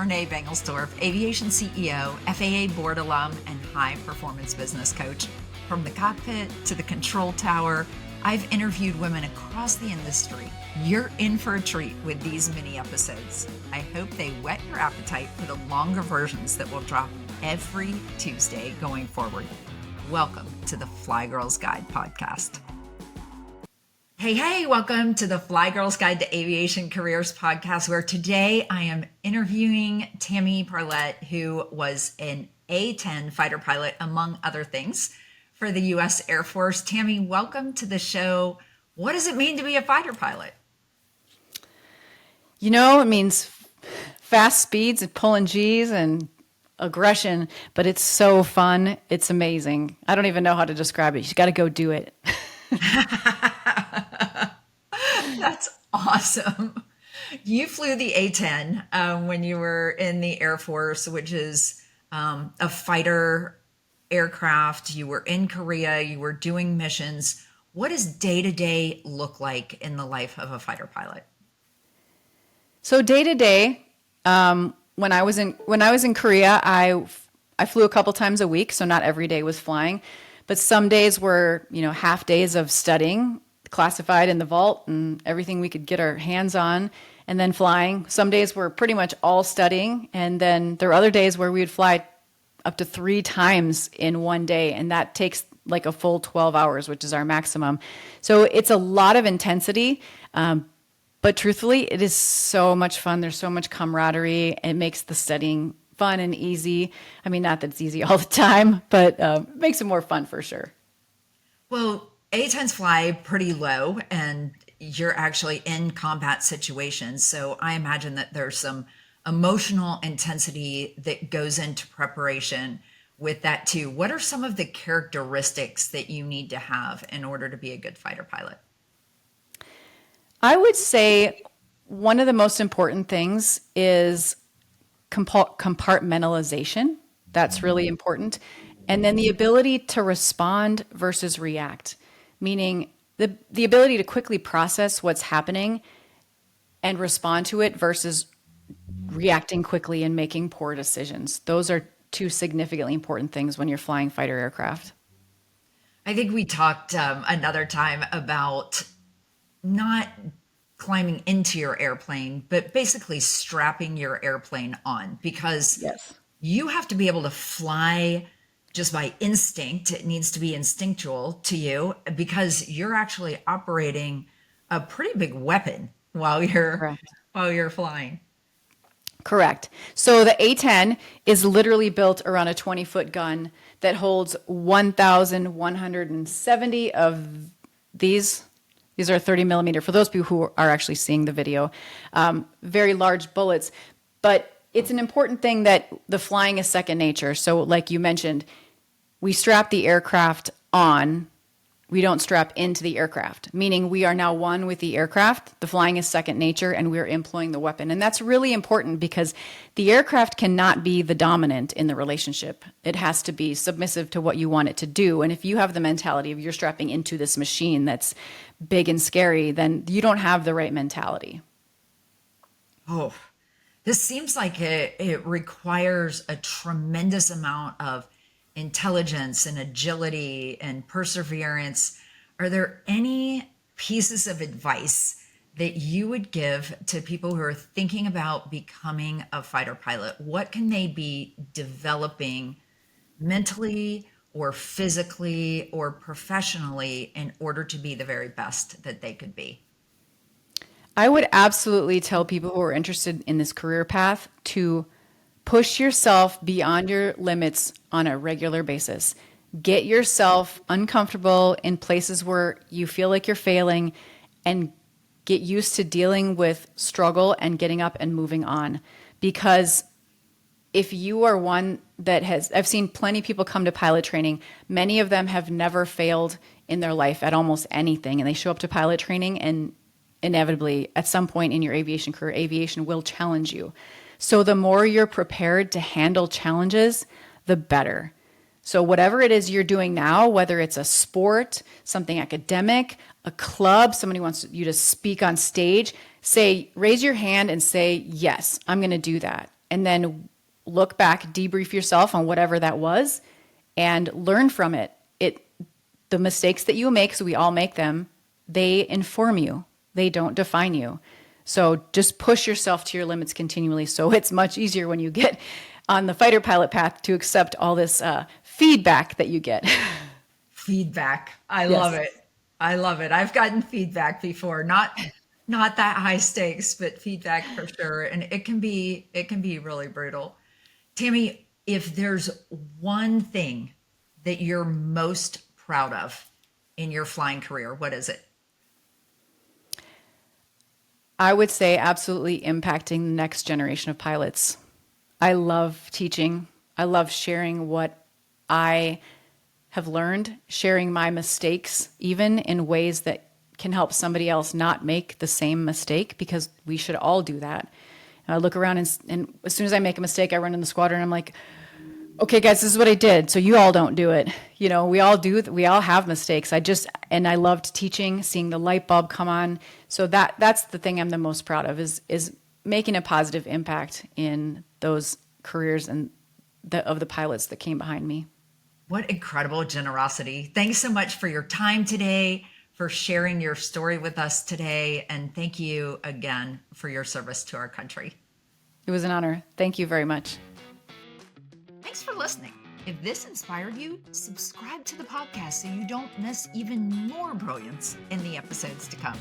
René Aviation CEO, FAA board alum, and high-performance business coach. From the cockpit to the control tower, I've interviewed women across the industry. You're in for a treat with these mini episodes. I hope they whet your appetite for the longer versions that will drop every Tuesday going forward. Welcome to the Fly Girls Guide podcast. Hey, welcome to the Fly Girls Guide to Aviation Careers podcast, where today I am interviewing Tammy Barlette, who was an A-10 fighter pilot, among other things, for the U.S. Air Force. Tammy, welcome to the show. What does it mean to be a fighter pilot? You know, it means fast speeds and pulling G's and aggression, but it's so fun. It's amazing. I don't even know how to describe it. You got to go do it. That's awesome. You flew the A-10 when you were in the Air Force, which is a fighter aircraft. You were in Korea. You were doing missions. What does day-to-day look like in the life of a fighter pilot? So day-to-day, when I was in Korea, I flew a couple times a week, so not every day was flying. But some days were, half days of studying, classified in the vault and everything we could get our hands on, and then flying. Some days were pretty much all studying. And then there were other days where we would fly up to 3 times in one day. And that takes like a full 12 hours, which is our maximum. So it's a lot of intensity. But truthfully, it is so much fun. There's so much camaraderie. It makes the studying fun and easy. I mean, not that it's easy all the time, but it makes it more fun for sure. Well, A-10s fly pretty low and you're actually in combat situations. So I imagine that there's some emotional intensity that goes into preparation with that too. What are some of the characteristics that you need to have in order to be a good fighter pilot? I would say one of the most important things is compartmentalization. That's really important. And then the ability to respond versus react, meaning the ability to quickly process what's happening and respond to it versus reacting quickly and making poor decisions. Those are 2 significantly important things when you're flying fighter aircraft. I think we talked another time about not climbing into your airplane, but basically strapping your airplane on, because Yes. you have to be able to fly just by instinct. It needs to be instinctual to you because you're actually operating a pretty big weapon while you're flying. Correct. So the A-10 is literally built around a 20-foot gun that holds 1,170 of these. These are 30 millimeter, for those people who are actually seeing the video, very large bullets. But it's an important thing that the flying is second nature. So like you mentioned, we strap the aircraft on. We don't strap into the aircraft, meaning we are now one with the aircraft. The flying is second nature, and we're employing the weapon. And that's really important because the aircraft cannot be the dominant in the relationship. It has to be submissive to what you want it to do. And if you have the mentality of you're strapping into this machine that's big and scary, then you don't have the right mentality. Oh, this seems like it requires a tremendous amount of intelligence and agility and perseverance. Are there any pieces of advice that you would give to people who are thinking about becoming a fighter pilot? What can they be developing mentally or physically or professionally in order to be the very best that they could be? I would absolutely tell people who are interested in this career path to push yourself beyond your limits on a regular basis. Get yourself uncomfortable in places where you feel like you're failing and get used to dealing with struggle and getting up and moving on. Because if you are one that I've seen plenty of people come to pilot training. Many of them have never failed in their life at almost anything. And they show up to pilot training and inevitably at some point in your aviation career, aviation will challenge you. So the more you're prepared to handle challenges, the better. So whatever it is you're doing now, whether it's a sport, something academic, a club, somebody wants you to speak on stage, raise your hand and say, yes, I'm going to do that. and then look back, debrief yourself on whatever that was, and learn from it. The mistakes that you make, so we all make them, they inform you. They don't define you. So just push yourself to your limits continually. So it's much easier when you get on the fighter pilot path to accept all this feedback that you get. Feedback. I Yes. love it. I love it. I've gotten feedback before, not that high stakes, but feedback for sure. And it can be really brutal. Tammy, if there's one thing that you're most proud of in your flying career, what is it? I would say absolutely impacting the next generation of pilots. I love teaching. I love sharing what I have learned, sharing my mistakes, even in ways that can help somebody else not make the same mistake, because we should all do that. And I look around and as soon as I make a mistake, I run in the squadron. I'm like, okay, guys, this is what I did, so you all don't do it. We all do. We all have mistakes. I loved teaching, seeing the light bulb come on. So that's the thing I'm the most proud of is making a positive impact in those careers and of the pilots that came behind me. What incredible generosity. Thanks so much for your time today, for sharing your story with us today, and thank you again for your service to our country. It was an honor. Thank you very much. Thanks for listening. If this inspired you, subscribe to the podcast so you don't miss even more brilliance in the episodes to come.